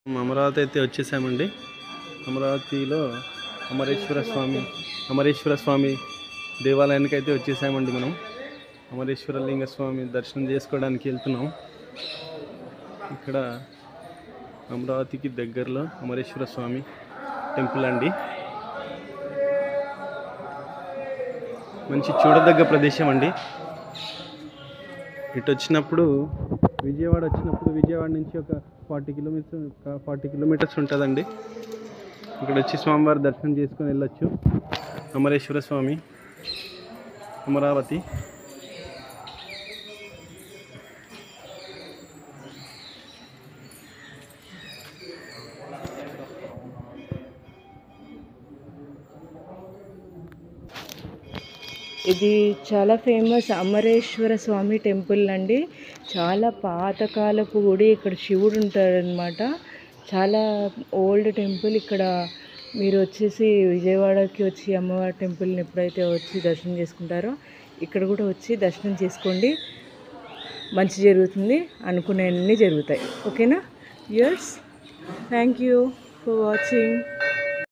అమరావతి అయితే వచ్చేసామండి. అమరావతిలో అమరేశ్వర స్వామి దేవాలయానికి అయితే వచ్చేసామండి. మనం అమరేశ్వర లింగ స్వామి దర్శనం చేసుకోవడానికి వెళ్తున్నాం. ఇక్కడ అమరావతికి దగ్గరలో అమరేశ్వర స్వామి టెంపుల్ అండి. మంచి చూడదగ్గ ప్రదేశం అండి. ఇటు వచ్చినప్పుడు విజయవాడ నుంచి ఒక 40 కిలోమీటర్స్ ఉంటుందండి. ఇక్కడ వచ్చి స్వామివారి దర్శనం చేసుకొని వెళ్ళొచ్చు. అమరేశ్వర స్వామి అమరావతి. ఇది చాలా ఫేమస్ అమరేశ్వర స్వామి టెంపుల్ అండి. చాలా పాతకాలపు గుడి. ఇక్కడ శివుడు ఉంటాడనమాట. చాలా ఓల్డ్ టెంపుల్. ఇక్కడ మీరు వచ్చేసి విజయవాడకి వచ్చి అమ్మవారి టెంపుల్ని ఎప్పుడైతే వచ్చి దర్శనం చేసుకుంటారో ఇక్కడ కూడా వచ్చి దర్శనం చేసుకోండి. మంచి జరుగుతుంది, అనుకునేవన్నీ జరుగుతాయి. ఓకేనా viewers? Thank you for watching.